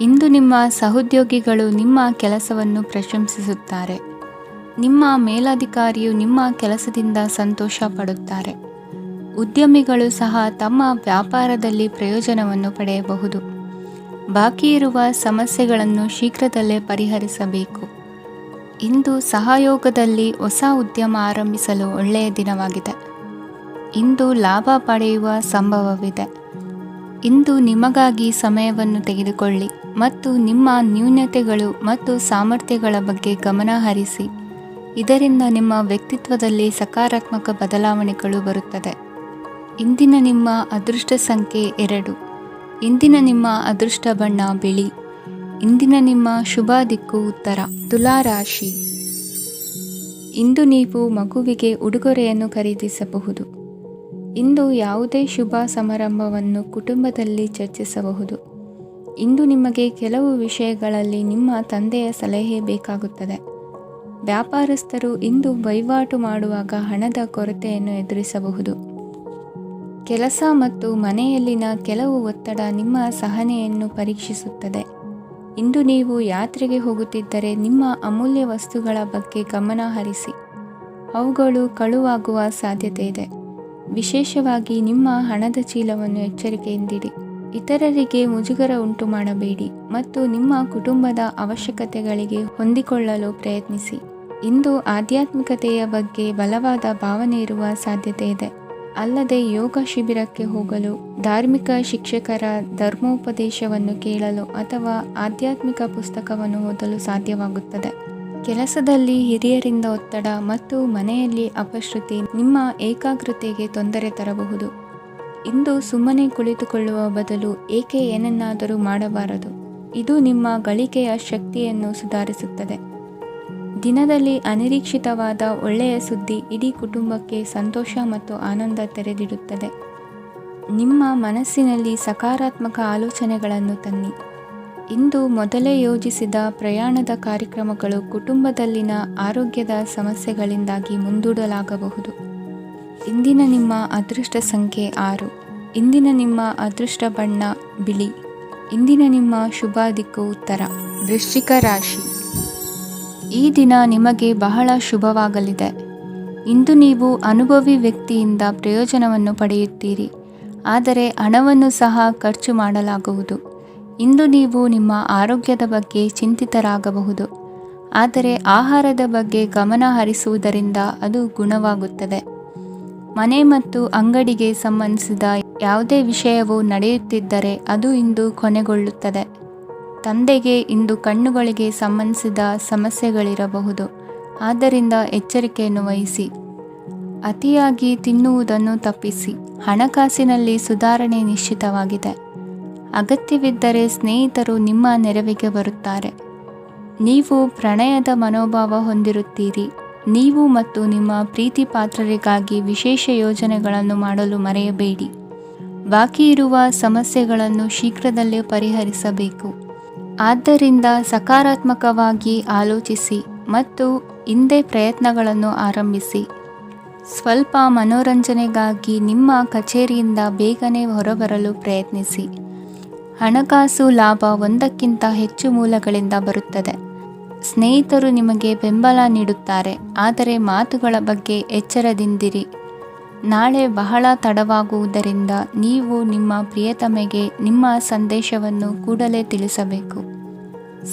ಇಂದು ನಿಮ್ಮ ಸಹೋದ್ಯೋಗಿಗಳು ನಿಮ್ಮ ಕೆಲಸವನ್ನು ಪ್ರಶಂಸಿಸುತ್ತಾರೆ. ನಿಮ್ಮ ಮೇಲಧಿಕಾರಿಯು ನಿಮ್ಮ ಕೆಲಸದಿಂದ ಸಂತೋಷ ಪಡುತ್ತಾರೆ. ಉದ್ಯಮಿಗಳು ಸಹ ತಮ್ಮ ವ್ಯಾಪಾರದಲ್ಲಿ ಪ್ರಯೋಜನವನ್ನು ಪಡೆಯಬಹುದು. ಬಾಕಿ ಇರುವ ಸಮಸ್ಯೆಗಳನ್ನು ಶೀಘ್ರದಲ್ಲೇ ಪರಿಹರಿಸಬೇಕು. ಇಂದು ಸಹಯೋಗದಲ್ಲಿ ಹೊಸ ಉದ್ಯಮ ಆರಂಭಿಸಲು ಒಳ್ಳೆಯ ದಿನವಾಗಿದೆ. ಇಂದು ಲಾಭ ಪಡೆಯುವ ಸಂಭವವಿದೆ. ಇಂದು ನಿಮಗಾಗಿ ಸಮಯವನ್ನು ತೆಗೆದುಕೊಳ್ಳಿ ಮತ್ತು ನಿಮ್ಮ ನ್ಯೂನತೆಗಳು ಮತ್ತು ಸಾಮರ್ಥ್ಯಗಳ ಬಗ್ಗೆ ಗಮನ ಹರಿಸಿ. ಇದರಿಂದ ನಿಮ್ಮ ವ್ಯಕ್ತಿತ್ವದಲ್ಲಿ ಸಕಾರಾತ್ಮಕ ಬದಲಾವಣೆಗಳು ಬರುತ್ತದೆ. ಇಂದಿನ ನಿಮ್ಮ ಅದೃಷ್ಟ ಸಂಖ್ಯೆ 2. ಇಂದಿನ ನಿಮ್ಮ ಅದೃಷ್ಟ ಬಣ್ಣ ಬಿಳಿ. ಇಂದಿನ ನಿಮ್ಮ ಶುಭ ದಿಕ್ಕು ಉತ್ತರ. ತುಲಾ ರಾಶಿ. ಇಂದು ನೀವು ಮಗುವಿಗೆ ಉಡುಗೊರೆಯನ್ನು ಖರೀದಿಸಬಹುದು. ಇಂದು ಯಾವುದೇ ಶುಭ ಸಮಾರಂಭವನ್ನು ಕುಟುಂಬದಲ್ಲಿ ಚರ್ಚಿಸಬಹುದು. ಇಂದು ನಿಮಗೆ ಕೆಲವು ವಿಷಯಗಳಲ್ಲಿ ನಿಮ್ಮ ತಂದೆಯ ಸಲಹೆ ಬೇಕಾಗುತ್ತದೆ. ವ್ಯಾಪಾರಸ್ಥರು ಇಂದು ವಹಿವಾಟು ಮಾಡುವಾಗ ಹಣದ ಕೊರತೆಯನ್ನು ಎದುರಿಸಬಹುದು. ಕೆಲಸ ಮತ್ತು ಮನೆಯಲ್ಲಿನ ಕೆಲವು ಒತ್ತಡ ನಿಮ್ಮ ಸಹನೆಯನ್ನು ಪರೀಕ್ಷಿಸುತ್ತದೆ. ಇಂದು ನೀವು ಯಾತ್ರೆಗೆ ಹೋಗುತ್ತಿದ್ದರೆ ನಿಮ್ಮ ಅಮೂಲ್ಯ ವಸ್ತುಗಳ ಬಗ್ಗೆ ಗಮನ ಹರಿಸಿ. ಅವುಗಳು ಕಳುವಾಗುವ ಸಾಧ್ಯತೆ ಇದೆ. ವಿಶೇಷವಾಗಿ ನಿಮ್ಮ ಹಣದ ಚೀಲವನ್ನು ಎಚ್ಚರಿಕೆಯಿಂದಿಡಿ. ಇತರರಿಗೆ ಮುಜುಗರ ಉಂಟು ಮಾಡಬೇಡಿ ಮತ್ತು ನಿಮ್ಮ ಕುಟುಂಬದ ಅವಶ್ಯಕತೆಗಳಿಗೆ ಹೊಂದಿಕೊಳ್ಳಲು ಪ್ರಯತ್ನಿಸಿ. ಇಂದು ಆಧ್ಯಾತ್ಮಿಕತೆಯ ಬಗ್ಗೆ ಬಲವಾದ ಭಾವನೆ ಇರುವ ಸಾಧ್ಯತೆ ಇದೆ. ಅಲ್ಲದೆ ಯೋಗ ಶಿಬಿರಕ್ಕೆ ಹೋಗಲು, ಧಾರ್ಮಿಕ ಶಿಕ್ಷಕರ ಧರ್ಮೋಪದೇಶವನ್ನು ಕೇಳಲು ಅಥವಾ ಆಧ್ಯಾತ್ಮಿಕ ಪುಸ್ತಕವನ್ನು ಓದಲು ಸಾಧ್ಯವಾಗುತ್ತದೆ. ಕೆಲಸದಲ್ಲಿ ಹಿರಿಯರಿಂದ ಒತ್ತಡ ಮತ್ತು ಮನೆಯಲ್ಲಿ ಅಪಶ್ರುತಿ ನಿಮ್ಮ ಏಕಾಗ್ರತೆಗೆ ತೊಂದರೆ ತರಬಹುದು. ಇಂದು ಸುಮ್ಮನೆ ಕುಳಿತುಕೊಳ್ಳುವ ಬದಲು ಏಕೆ ಏನನ್ನಾದರೂ ಮಾಡಬಾರದು. ಇದು ನಿಮ್ಮ ಗಳಿಕೆಯ ಶಕ್ತಿಯನ್ನು ಸುಧಾರಿಸುತ್ತದೆ. ದಿನದಲ್ಲಿ ಅನಿರೀಕ್ಷಿತವಾದ ಒಳ್ಳೆಯ ಸುದ್ದಿ ಇಡೀ ಕುಟುಂಬಕ್ಕೆ ಸಂತೋಷ ಮತ್ತು ಆನಂದ ತೆರೆದಿಡುತ್ತದೆ. ನಿಮ್ಮ ಮನಸ್ಸಿನಲ್ಲಿ ಸಕಾರಾತ್ಮಕ ಆಲೋಚನೆಗಳನ್ನು ತನ್ನಿ. ಇಂದು ಮೊದಲೇ ಯೋಜಿಸಿದ ಪ್ರಯಾಣದ ಕಾರ್ಯಕ್ರಮಗಳು ಕುಟುಂಬದಲ್ಲಿನ ಆರೋಗ್ಯದ ಸಮಸ್ಯೆಗಳಿಂದಾಗಿ ಮುಂದೂಡಲಾಗಬಹುದು. ಇಂದಿನ ನಿಮ್ಮ ಅದೃಷ್ಟ ಸಂಖ್ಯೆ 6. ಇಂದಿನ ನಿಮ್ಮ ಅದೃಷ್ಟ ಬಣ್ಣ ಬಿಳಿ. ಇಂದಿನ ನಿಮ್ಮ ಶುಭ ದಿಕ್ಕು ಉತ್ತರ. ವೃಶ್ಚಿಕ ರಾಶಿ. ಈ ದಿನ ನಿಮಗೆ ಬಹಳ ಶುಭವಾಗಲಿದೆ. ಇಂದು ನೀವು ಅನುಭವಿ ವ್ಯಕ್ತಿಯಿಂದ ಪ್ರಯೋಜನವನ್ನು ಪಡೆಯುತ್ತೀರಿ, ಆದರೆ ಹಣವನ್ನು ಸಹ ಖರ್ಚು ಮಾಡಲಾಗುವುದು. ಇಂದು ನೀವು ನಿಮ್ಮ ಆರೋಗ್ಯದ ಬಗ್ಗೆ ಚಿಂತಿತರಾಗಬಹುದು, ಆದರೆ ಆಹಾರದ ಬಗ್ಗೆ ಗಮನ ಹರಿಸುವುದರಿಂದ ಅದು ಗುಣವಾಗುತ್ತದೆ. ಮನೆ ಮತ್ತು ಅಂಗಡಿಗೆ ಸಂಬಂಧಿಸಿದ ಯಾವುದೇ ವಿಷಯವು ನಡೆಯುತ್ತಿದ್ದರೆ ಅದು ಇಂದು ಕೊನೆಗೊಳ್ಳುತ್ತದೆ. ತಂದೆಗೆ ಇಂದು ಕಣ್ಣುಗಳಿಗೆ ಸಂಬಂಧಿಸಿದ ಸಮಸ್ಯೆಗಳಿರಬಹುದು, ಆದ್ದರಿಂದ ಎಚ್ಚರಿಕೆಯನ್ನು ವಹಿಸಿ. ಅತಿಯಾಗಿ ತಿನ್ನುವುದನ್ನು ತಪ್ಪಿಸಿ. ಹಣಕಾಸಿನಲ್ಲಿ ಸುಧಾರಣೆ ನಿಶ್ಚಿತವಾಗಿದೆ. ಅಗತ್ಯವಿದ್ದರೆ ಸ್ನೇಹಿತರು ನಿಮ್ಮ ನೆರವಿಗೆ ಬರುತ್ತಾರೆ. ನೀವು ಪ್ರಣಯದ ಮನೋಭಾವ ಹೊಂದಿರುತ್ತೀರಿ. ನೀವು ಮತ್ತು ನಿಮ್ಮ ಪ್ರೀತಿ ಪಾತ್ರರಿಗಾಗಿ ವಿಶೇಷ ಯೋಜನೆಗಳನ್ನು ಮಾಡಲು ಮರೆಯಬೇಡಿ. ಬಾಕಿ ಇರುವ ಸಮಸ್ಯೆಗಳನ್ನು ಶೀಘ್ರದಲ್ಲೇ ಪರಿಹರಿಸಬೇಕು. ಆದ್ದರಿಂದ ಸಕಾರಾತ್ಮಕವಾಗಿ ಆಲೋಚಿಸಿ ಮತ್ತು ಇಂದೇ ಪ್ರಯತ್ನಗಳನ್ನು ಆರಂಭಿಸಿ. ಸ್ವಲ್ಪ ಮನೋರಂಜನೆಗಾಗಿ ನಿಮ್ಮ ಕಚೇರಿಯಿಂದ ಬೇಗನೆ ಹೊರಬರಲು ಪ್ರಯತ್ನಿಸಿ. ಹಣಕಾಸು ಲಾಭ ಒಂದಕ್ಕಿಂತ ಹೆಚ್ಚು ಮೂಲಗಳಿಂದ ಬರುತ್ತದೆ. ಸ್ನೇಹಿತರು ನಿಮಗೆ ಬೆಂಬಲ ನೀಡುತ್ತಾರೆ, ಆದರೆ ಮಾತುಗಳ ಬಗ್ಗೆ ಎಚ್ಚರದಿಂದಿರಿ. ನಾಳೆ ಬಹಳ ತಡವಾಗುವುದರಿಂದ ನೀವು ನಿಮ್ಮ ಪ್ರಿಯತಮೆಗೆ ನಿಮ್ಮ ಸಂದೇಶವನ್ನು ಕೂಡಲೇ ತಿಳಿಸಬೇಕು.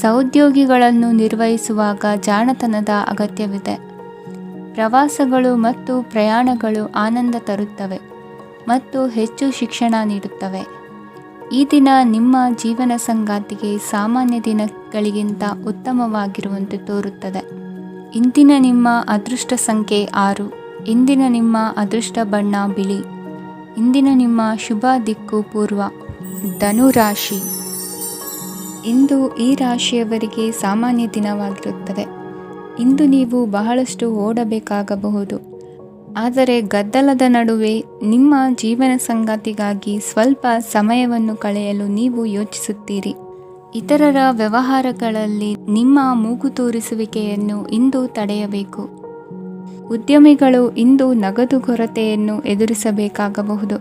ಸಹೋದ್ಯೋಗಿಗಳನ್ನು ನಿರ್ವಹಿಸುವಾಗ ಜಾಣತನದ ಅಗತ್ಯವಿದೆ. ಪ್ರವಾಸಗಳು ಮತ್ತು ಪ್ರಯಾಣಗಳು ಆನಂದ ತರುತ್ತವೆ ಮತ್ತು ಹೆಚ್ಚು ಶಿಕ್ಷಣ ನೀಡುತ್ತವೆ. ಈ ದಿನ ನಿಮ್ಮ ಜೀವನ ಸಂಗಾತಿಗೆ ಸಾಮಾನ್ಯ ದಿನಗಳಿಗಿಂತ ಉತ್ತಮವಾಗಿರುವಂತೆ ತೋರುತ್ತದೆ. ಇಂದಿನ ನಿಮ್ಮ ಅದೃಷ್ಟ ಸಂಖ್ಯೆ 6. ಇಂದಿನ ನಿಮ್ಮ ಅದೃಷ್ಟ ಬಣ್ಣ ಬಿಳಿ. ಇಂದಿನ ನಿಮ್ಮ ಶುಭ ದಿಕ್ಕು ಪೂರ್ವ. ಧನು ರಾಶಿ. ಇಂದು ಈ ರಾಶಿಯವರಿಗೆ ಸಾಮಾನ್ಯ ದಿನವಾಗಿರುತ್ತದೆ. ಇಂದು ನೀವು ಬಹಳಷ್ಟು ಓಡಬೇಕಾಗಬಹುದು, ಆದರೆ ಗದ್ದಲದ ನಡುವೆ ನಿಮ್ಮ ಜೀವನ ಸಂಗಾತಿಗಾಗಿ ಸ್ವಲ್ಪ ಸಮಯವನ್ನು ಕಳೆಯಲು ನೀವು ಯೋಚಿಸುತ್ತೀರಿ. ಇತರರ ವ್ಯವಹಾರಗಳಲ್ಲಿ ನಿಮ್ಮ ಮೂಗು ತೂರಿಸುವಿಕೆಯನ್ನು ಇಂದು ತಡೆಯಬೇಕು. ಉದ್ಯಮಿಗಳು ಇಂದು ನಗದು ಕೊರತೆಯನ್ನು ಎದುರಿಸಬೇಕಾಗಬಹುದು.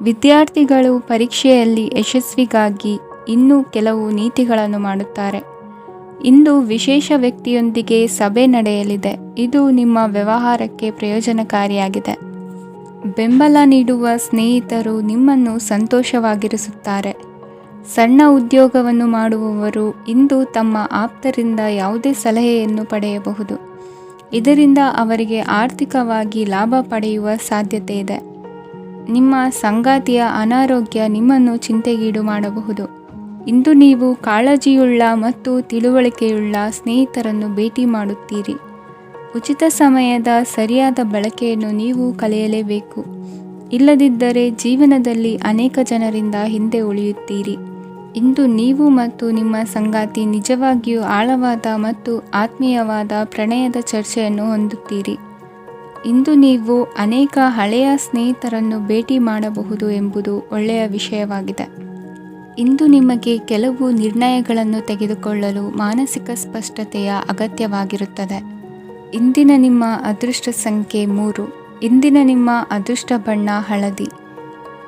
ವಿದ್ಯಾರ್ಥಿಗಳು ಪರೀಕ್ಷೆಯಲ್ಲಿ ಯಶಸ್ವಿಗಾಗಿ ಇನ್ನೂ ಕೆಲವು ನೀತಿಗಳನ್ನು ಮಾಡುತ್ತಾರೆ. ಇಂದು ವಿಶೇಷ ವ್ಯಕ್ತಿಯೊಂದಿಗೆ ಸಭೆ ನಡೆಯಲಿದೆ. ಇದು ನಿಮ್ಮ ವ್ಯವಹಾರಕ್ಕೆ ಪ್ರಯೋಜನಕಾರಿಯಾಗಿದೆ. ಬೆಂಬಲ ನೀಡುವ ಸ್ನೇಹಿತರು ನಿಮ್ಮನ್ನು ಸಂತೋಷವಾಗಿರಿಸುತ್ತಾರೆ. ಸಣ್ಣ ಉದ್ಯೋಗವನ್ನು ಮಾಡುವವರು ಇಂದು ತಮ್ಮ ಆಪ್ತರಿಂದ ಯಾವುದೇ ಸಲಹೆಯನ್ನು ಪಡೆಯಬಹುದು. ಇದರಿಂದ ಅವರಿಗೆ ಆರ್ಥಿಕವಾಗಿ ಲಾಭ ಪಡೆಯುವ ಸಾಧ್ಯತೆ ಇದೆ. ನಿಮ್ಮ ಸಂಗಾತಿಯ ಅನಾರೋಗ್ಯ ನಿಮ್ಮನ್ನು ಚಿಂತೆಗೀಡು ಮಾಡಬಹುದು. ಇಂದು ನೀವು ಕಾಳಜಿಯುಳ್ಳ ಮತ್ತು ತಿಳುವಳಿಕೆಯುಳ್ಳ ಸ್ನೇಹಿತರನ್ನು ಭೇಟಿ ಮಾಡುತ್ತೀರಿ. ಉಚಿತ ಸಮಯದ ಸರಿಯಾದ ಬಳಕೆಯನ್ನು ನೀವು ಕಲಿಯಲೇಬೇಕು. ಇಲ್ಲದಿದ್ದರೆ ಜೀವನದಲ್ಲಿ ಅನೇಕ ಜನರಿಂದ ಹಿಂದೆ ಉಳಿಯುತ್ತೀರಿ. ಇಂದು ನೀವು ಮತ್ತು ನಿಮ್ಮ ಸಂಗಾತಿ ನಿಜವಾಗಿಯೂ ಆಳವಾದ ಮತ್ತು ಆತ್ಮೀಯವಾದ ಪ್ರಣಯದ ಚರ್ಚೆಯನ್ನು ಹೊಂದುತ್ತೀರಿ. ಇಂದು ನೀವು ಅನೇಕ ಹಳೆಯ ಸ್ನೇಹಿತರನ್ನು ಭೇಟಿ ಮಾಡಬಹುದು ಎಂಬುದು ಒಳ್ಳೆಯ ವಿಷಯವಾಗಿದೆ. ಇಂದು ನಿಮಗೆ ಕೆಲವು ನಿರ್ಣಯಗಳನ್ನು ತೆಗೆದುಕೊಳ್ಳಲು ಮಾನಸಿಕ ಸ್ಪಷ್ಟತೆಯ ಅಗತ್ಯವಾಗಿರುತ್ತದೆ. ಇಂದಿನ ನಿಮ್ಮ ಅದೃಷ್ಟ ಸಂಖ್ಯೆ 3. ಇಂದಿನ ನಿಮ್ಮ ಅದೃಷ್ಟ ಬಣ್ಣ ಹಳದಿ.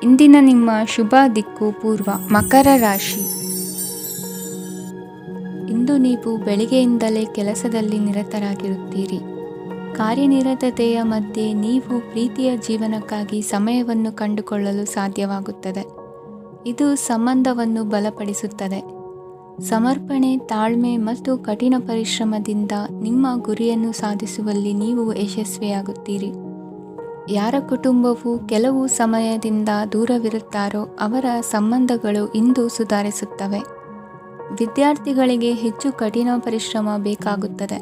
ಇಂದಿನ ನಿಮ್ಮ ಶುಭ ದಿಕ್ಕು ಪೂರ್ವ. ಮಕರ ರಾಶಿ. ಇಂದು ನೀವು ಬೆಳಿಗ್ಗೆಯಿಂದಲೇ ಕೆಲಸದಲ್ಲಿ ನಿರತರಾಗಿರುತ್ತೀರಿ. ಕಾರ್ಯನಿರತತೆಯ ಮಧ್ಯೆ ನೀವು ಪ್ರೀತಿಯ ಜೀವನಕ್ಕಾಗಿ ಸಮಯವನ್ನು ಕಂಡುಕೊಳ್ಳಲು ಸಾಧ್ಯವಾಗುತ್ತದೆ. ಇದು ಸಂಬಂಧವನ್ನು ಬಲಪಡಿಸುತ್ತದೆ. ಸಮರ್ಪಣೆ, ತಾಳ್ಮೆ ಮತ್ತು ಕಠಿಣ ಪರಿಶ್ರಮದಿಂದ ನಿಮ್ಮ ಗುರಿಯನ್ನು ಸಾಧಿಸುವಲ್ಲಿ ನೀವು ಯಶಸ್ವಿಯಾಗುತ್ತೀರಿ. ಯಾರ ಕುಟುಂಬವು ಕೆಲವು ಸಮಯದಿಂದ ದೂರವಿರುತ್ತಾರೋ ಅವರ ಸಂಬಂಧಗಳು ಇಂದು ಸುಧಾರಿಸುತ್ತವೆ. ವಿದ್ಯಾರ್ಥಿಗಳಿಗೆ ಹೆಚ್ಚು ಕಠಿಣ ಪರಿಶ್ರಮ ಬೇಕಾಗುತ್ತದೆ.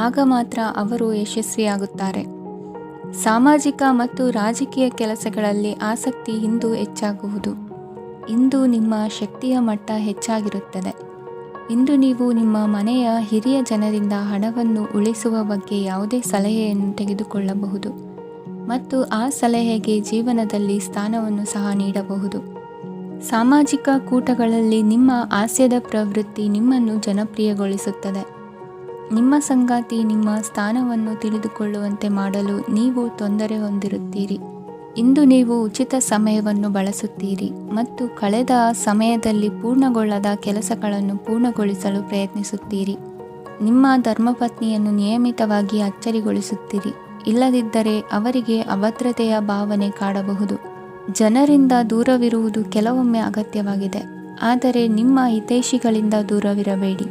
ಆಗ ಮಾತ್ರ ಅವರು ಯಶಸ್ವಿಯಾಗುತ್ತಾರೆ. ಸಾಮಾಜಿಕ ಮತ್ತು ರಾಜಕೀಯ ಕೆಲಸಗಳಲ್ಲಿ ಆಸಕ್ತಿ ಇಂದು ಹೆಚ್ಚಾಗುವುದು. ಇಂದು ನಿಮ್ಮ ಶಕ್ತಿಯ ಮಟ್ಟ ಹೆಚ್ಚಾಗಿರುತ್ತದೆ. ಇಂದು ನೀವು ನಿಮ್ಮ ಮನೆಯ ಹಿರಿಯ ಜನರಿಂದ ಹಣವನ್ನು ಉಳಿಸುವ ಬಗ್ಗೆ ಯಾವುದೇ ಸಲಹೆಯನ್ನು ತೆಗೆದುಕೊಳ್ಳಬಹುದು ಮತ್ತು ಆ ಸಲಹೆಗೆ ಜೀವನದಲ್ಲಿ ಸ್ಥಾನವನ್ನು ಸಹ ನೀಡಬಹುದು. ಸಾಮಾಜಿಕ ಕೂಟಗಳಲ್ಲಿ ನಿಮ್ಮ ಹಾಸ್ಯದ ಪ್ರವೃತ್ತಿ ನಿಮ್ಮನ್ನು ಜನಪ್ರಿಯಗೊಳಿಸುತ್ತದೆ. ನಿಮ್ಮ ಸಂಗಾತಿ ನಿಮ್ಮ ಸ್ಥಾನವನ್ನು ತಿಳಿದುಕೊಳ್ಳುವಂತೆ ಮಾಡಲು ನೀವು ತೊಂದರೆ ಹೊಂದಿರುತ್ತೀರಿ. ಇಂದು ನೀವು ಉಚಿತ ಸಮಯವನ್ನು ಬಳಸುತ್ತೀರಿ ಮತ್ತು ಕಳೆದ ಸಮಯದಲ್ಲಿ ಪೂರ್ಣಗೊಳ್ಳದ ಕೆಲಸಗಳನ್ನು ಪೂರ್ಣಗೊಳಿಸಲು ಪ್ರಯತ್ನಿಸುತ್ತೀರಿ. ನಿಮ್ಮ ಧರ್ಮಪತ್ನಿಯನ್ನು ನಿಯಮಿತವಾಗಿ ಅಚ್ಚರಿಗೊಳಿಸುತ್ತೀರಿ. ಇಲ್ಲದಿದ್ದರೆ ಅವರಿಗೆ ಅಭದ್ರತೆಯ ಭಾವನೆ ಕಾಡಬಹುದು. ಜನರಿಂದ ದೂರವಿರುವುದು ಕೆಲವೊಮ್ಮೆ ಅಗತ್ಯವಾಗಿದೆ, ಆದರೆ ನಿಮ್ಮ ಹಿತೈಷಿಗಳಿಂದ ದೂರವಿರಬೇಡಿ.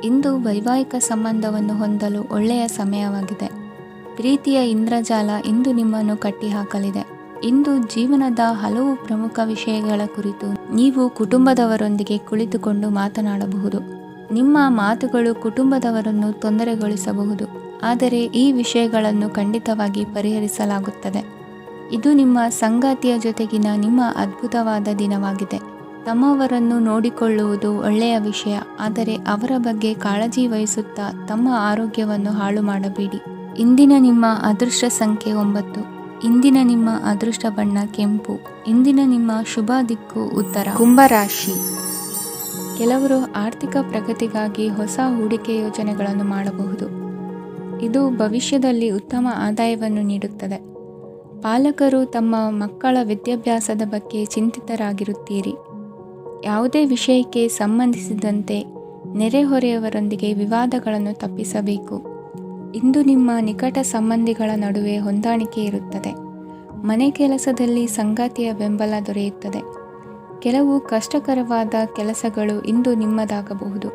ಇಂದು ವೈವಾಹಿಕ ಸಂಬಂಧವನ್ನು ಹೊಂದಲು ಒಳ್ಳೆಯ ಸಮಯವಾಗಿದೆ. ಪ್ರೀತಿಯ ಇಂದ್ರಜಾಲ ಇಂದು ನಿಮ್ಮನ್ನು ಕಟ್ಟಿಹಾಕಲಿದೆ. ಇಂದು ಜೀವನದ ಹಲವು ಪ್ರಮುಖ ವಿಷಯಗಳ ಕುರಿತು ನೀವು ಕುಟುಂಬದವರೊಂದಿಗೆ ಕುಳಿತುಕೊಂಡು ಮಾತನಾಡಬಹುದು. ನಿಮ್ಮ ಮಾತುಗಳು ಕುಟುಂಬದವರನ್ನು ತೊಂದರೆಗೊಳಿಸಬಹುದು, ಆದರೆ ಈ ವಿಷಯಗಳನ್ನು ಖಂಡಿತವಾಗಿ ಪರಿಹರಿಸಲಾಗುತ್ತದೆ. ಇದು ನಿಮ್ಮ ಸಂಗಾತಿಯ ಜೊತೆಗಿನ ನಿಮ್ಮ ಅದ್ಭುತವಾದ ದಿನವಾಗಿದೆ. ತಮ್ಮವರನ್ನು ನೋಡಿಕೊಳ್ಳುವುದು ಒಳ್ಳೆಯ ವಿಷಯ, ಆದರೆ ಅವರ ಬಗ್ಗೆ ಕಾಳಜಿ ವಹಿಸುತ್ತಾ ತಮ್ಮ ಆರೋಗ್ಯವನ್ನು ಹಾಳು ಮಾಡಬೇಡಿ. ಇಂದಿನ ನಿಮ್ಮ ಅದೃಷ್ಟ ಸಂಖ್ಯೆ 9. ಇಂದಿನ ನಿಮ್ಮ ಅದೃಷ್ಟ ಬಣ್ಣ ಕೆಂಪು. ಇಂದಿನ ನಿಮ್ಮ ಶುಭ ದಿಕ್ಕು ಉತ್ತರ. ಕುಂಭರಾಶಿ. ಕೆಲವರು ಆರ್ಥಿಕ ಪ್ರಗತಿಗಾಗಿ ಹೊಸ ಹೂಡಿಕೆ ಯೋಜನೆಗಳನ್ನು ಮಾಡಬಹುದು. ಇದು ಭವಿಷ್ಯದಲ್ಲಿ ಉತ್ತಮ ಆದಾಯವನ್ನು ನೀಡುತ್ತದೆ. ಪಾಲಕರು ತಮ್ಮ ಮಕ್ಕಳ ವಿದ್ಯಾಭ್ಯಾಸದ ಬಗ್ಗೆ ಚಿಂತಿತರಾಗಿರುತ್ತೀರಿ. ಯಾವುದೇ ವಿಷಯಕ್ಕೆ ಸಂಬಂಧಿಸಿದಂತೆ ನೆರೆಹೊರೆಯವರೊಂದಿಗೆ ವಿವಾದಗಳನ್ನು ತಪ್ಪಿಸಬೇಕು. ಇಂದು ನಿಮ್ಮ ನಿಕಟ ಸಂಬಂಧಿಗಳ ನಡುವೆ ಹೊಂದಾಣಿಕೆ ಇರುತ್ತದೆ. ಮನೆ ಕೆಲಸದಲ್ಲಿ ಸಂಗಾತಿಯ ಬೆಂಬಲ ದೊರೆಯುತ್ತದೆ. ಕೆಲವು ಕಷ್ಟಕರವಾದ ಕೆಲಸಗಳು ಇಂದು ನಿಮ್ಮದಾಗಬಹುದು.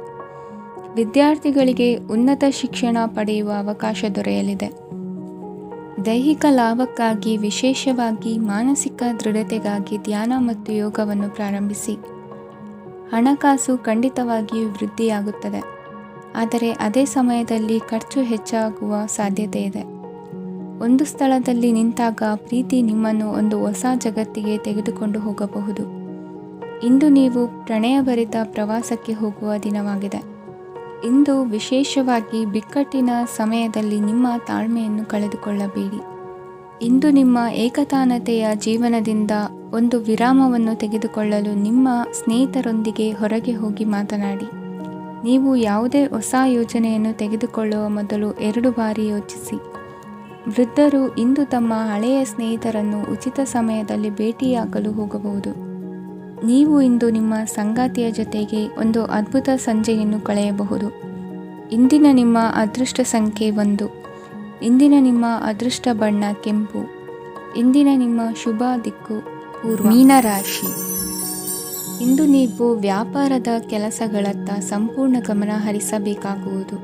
ವಿದ್ಯಾರ್ಥಿಗಳಿಗೆ ಉನ್ನತ ಶಿಕ್ಷಣ ಪಡೆಯುವ ಅವಕಾಶ ದೊರೆಯಲಿದೆ. ದೈಹಿಕ ಲಾಭಕ್ಕಾಗಿ, ವಿಶೇಷವಾಗಿ ಮಾನಸಿಕ ದೃಢತೆಗಾಗಿ ಧ್ಯಾನ ಮತ್ತು ಯೋಗವನ್ನು ಪ್ರಾರಂಭಿಸಿ. ಹಣಕಾಸು ಖಂಡಿತವಾಗಿಯೂ ವೃದ್ಧಿಯಾಗುತ್ತದೆ, ಆದರೆ ಅದೇ ಸಮಯದಲ್ಲಿ ಖರ್ಚು ಹೆಚ್ಚಾಗುವ ಸಾಧ್ಯತೆ ಇದೆ. ಒಂದು ಸ್ಥಳದಲ್ಲಿ ನಿಂತಾಗ ಪ್ರೀತಿ ನಿಮ್ಮನ್ನು ಒಂದು ಹೊಸ ಜಗತ್ತಿಗೆ ತೆಗೆದುಕೊಂಡು ಹೋಗಬಹುದು. ಇಂದು ನೀವು ಪ್ರಣಯಭರಿತ ಪ್ರವಾಸಕ್ಕೆ ಹೋಗುವ ದಿನವಾಗಿದೆ. ಇಂದು ವಿಶೇಷವಾಗಿ ಬಿಕ್ಕಟ್ಟಿನ ಸಮಯದಲ್ಲಿ ನಿಮ್ಮ ತಾಳ್ಮೆಯನ್ನು ಕಳೆದುಕೊಳ್ಳಬೇಡಿ. ಇಂದು ನಿಮ್ಮ ಏಕತಾನತೆಯ ಜೀವನದಿಂದ ಒಂದು ವಿರಾಮವನ್ನು ತೆಗೆದುಕೊಳ್ಳಲು ನಿಮ್ಮ ಸ್ನೇಹಿತರೊಂದಿಗೆ ಹೊರಗೆ ಹೋಗಿ ಮಾತನಾಡಿ. ನೀವು ಯಾವುದೇ ಹೊಸ ಯೋಜನೆಯನ್ನು ತೆಗೆದುಕೊಳ್ಳುವ ಮೊದಲು 2 ಬಾರಿ ಯೋಚಿಸಿ. ವೃದ್ಧರು ಇಂದು ತಮ್ಮ ಹಳೆಯ ಸ್ನೇಹಿತರನ್ನು ಉಚಿತ ಸಮಯದಲ್ಲಿ ಭೇಟಿಯಾಗಲು ಹೋಗಬಹುದು. ನೀವು ಇಂದು ನಿಮ್ಮ ಸಂಗಾತಿಯ ಜೊತೆಗೆ ಒಂದು ಅದ್ಭುತ ಸಂಜೆಯನ್ನು ಕಳೆಯಬಹುದು. ಇಂದಿನ ನಿಮ್ಮ ಅದೃಷ್ಟ ಸಂಖ್ಯೆ 1. ಇಂದಿನ ನಿಮ್ಮ ಅದೃಷ್ಟ ಬಣ್ಣ ಕೆಂಪು. ಇಂದಿನ ನಿಮ್ಮ ಶುಭ ದಿಕ್ಕು ಪೂರ್ವ. ಮೀನರಾಶಿ. ಇಂದು ನೀವು ವ್ಯಾಪಾರದ ಕೆಲಸಗಳತ್ತ ಸಂಪೂರ್ಣ ಗಮನ ಹರಿಸಬೇಕಾಗುವುದು.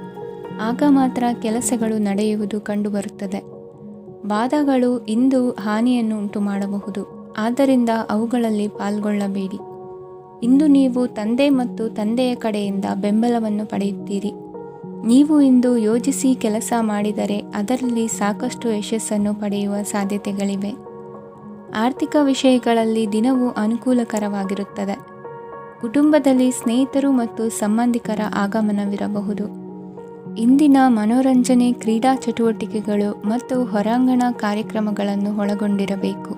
ಆಗ ಮಾತ್ರ ಕೆಲಸಗಳು ನಡೆಯುವುದು ಕಂಡುಬರುತ್ತದೆ. ವಾದಗಳು ಇಂದು ಹಾನಿಯನ್ನು ಉಂಟು ಮಾಡಬಹುದು, ಆದ್ದರಿಂದ ಅವುಗಳಲ್ಲಿ ಪಾಲ್ಗೊಳ್ಳಬೇಡಿ. ಇಂದು ನೀವು ತಂದೆ ಮತ್ತು ತಂದೆಯ ಕಡೆಯಿಂದ ಬೆಂಬಲವನ್ನು ಪಡೆಯುತ್ತೀರಿ. ನೀವು ಇಂದು ಯೋಜಿಸಿ ಕೆಲಸ ಮಾಡಿದರೆ ಅದರಲ್ಲಿ ಸಾಕಷ್ಟು ಯಶಸ್ಸನ್ನು ಪಡೆಯುವ ಸಾಧ್ಯತೆಗಳಿವೆ. ಆರ್ಥಿಕ ವಿಷಯಗಳಲ್ಲಿ ದಿನವೂ ಅನುಕೂಲಕರವಾಗಿರುತ್ತದೆ. ಕುಟುಂಬದಲ್ಲಿ ಸ್ನೇಹಿತರು ಮತ್ತು ಸಂಬಂಧಿಕರ ಆಗಮನವಿರಬಹುದು. ಇಂದಿನ ಮನೋರಂಜನೆ ಕ್ರೀಡಾ ಚಟುವಟಿಕೆಗಳು ಮತ್ತು ಹೊರಾಂಗಣ ಕಾರ್ಯಕ್ರಮಗಳನ್ನು ಒಳಗೊಂಡಿರಬೇಕು.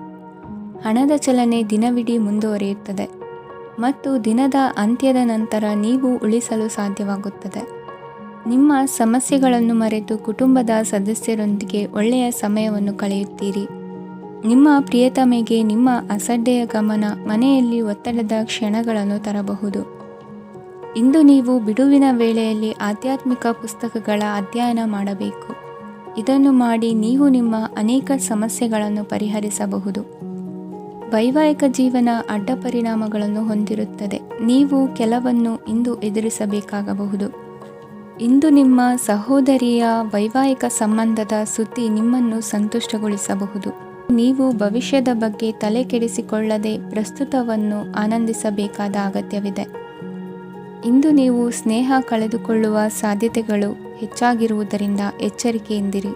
ಹಣದ ಚಲನೆ ದಿನವಿಡೀ ಮುಂದುವರಿಯುತ್ತದೆ ಮತ್ತು ದಿನದ ಅಂತ್ಯದ ನಂತರ ನೀವು ಉಳಿಸಲು ಸಾಧ್ಯವಾಗುತ್ತದೆ. ನಿಮ್ಮ ಸಮಸ್ಯೆಗಳನ್ನು ಮರೆತು ಕುಟುಂಬದ ಸದಸ್ಯರೊಂದಿಗೆ ಒಳ್ಳೆಯ ಸಮಯವನ್ನು ಕಳೆಯುತ್ತೀರಿ. ನಿಮ್ಮ ಪ್ರಿಯತಮೆಗೆ ನಿಮ್ಮ ಅಸಡ್ಡೆಯ ಗಮನ ಮನೆಯಲ್ಲಿ ಒತ್ತಡದ ಕ್ಷಣಗಳನ್ನು ತರಬಹುದು. ಇಂದು ನೀವು ಬಿಡುವಿನ ವೇಳೆಯಲ್ಲಿ ಆಧ್ಯಾತ್ಮಿಕ ಪುಸ್ತಕಗಳ ಅಧ್ಯಯನ ಮಾಡಬೇಕು. ಇದನ್ನು ಮಾಡಿ ನೀವು ನಿಮ್ಮ ಅನೇಕ ಸಮಸ್ಯೆಗಳನ್ನು ಪರಿಹರಿಸಬಹುದು. ವೈವಾಹಿಕ ಜೀವನ ಅಡ್ಡ ಪರಿಣಾಮಗಳನ್ನು ಹೊಂದಿರುತ್ತದೆ. ನೀವು ಕೆಲವನ್ನು ಇಂದು ಎದುರಿಸಬೇಕಾಗಬಹುದು. ಇಂದು ನಿಮ್ಮ ಸಹೋದರಿಯ ವೈವಾಹಿಕ ಸಂಬಂಧದ ಸುದ್ದಿ ನಿಮ್ಮನ್ನು ಸಂತುಷ್ಟಗೊಳಿಸಬಹುದು. ನೀವು ಭವಿಷ್ಯದ ಬಗ್ಗೆ ತಲೆ ಕೆಡಿಸಿಕೊಳ್ಳದೆ ಪ್ರಸ್ತುತವನ್ನು ಆನಂದಿಸಬೇಕಾದ ಅಗತ್ಯವಿದೆ. ಇಂದು ನೀವು ಸ್ನೇಹ ಕಳೆದುಕೊಳ್ಳುವ ಸಾಧ್ಯತೆಗಳು ಹೆಚ್ಚಾಗಿರುವುದರಿಂದ ಎಚ್ಚರಿಕೆಯಿಂದಿರಿ.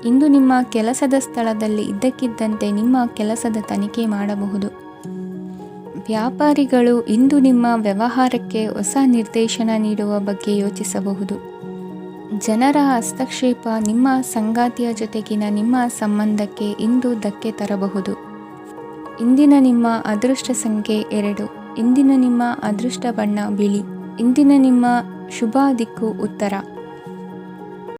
ಇಂದು ನಿಮ್ಮ ಕೆಲಸದ ಸ್ಥಳದಲ್ಲಿ ಇದ್ದಕ್ಕಿದ್ದಂತೆ ನಿಮ್ಮ ಕೆಲಸದ ತನಿಖೆ ಮಾಡಬಹುದು. ವ್ಯಾಪಾರಿಗಳು ಇಂದು ನಿಮ್ಮ ವ್ಯವಹಾರಕ್ಕೆ ಹೊಸ ನಿರ್ದೇಶನ ನೀಡುವ ಬಗ್ಗೆ ಯೋಚಿಸಬಹುದು. ಜನರ ಹಸ್ತಕ್ಷೇಪ ನಿಮ್ಮ ಸಂಗಾತಿಯ ಜೊತೆಗಿನ ನಿಮ್ಮ ಸಂಬಂಧಕ್ಕೆ ಇಂದು ಧಕ್ಕೆ ತರಬಹುದು. ಇಂದಿನ ನಿಮ್ಮ ಅದೃಷ್ಟ ಸಂಖ್ಯೆ 2. ಇಂದಿನ ನಿಮ್ಮ ಅದೃಷ್ಟ ಬಣ್ಣ ಬಿಳಿ. ಇಂದಿನ ನಿಮ್ಮ ಶುಭ ದಿಕ್ಕು ಉತ್ತರ.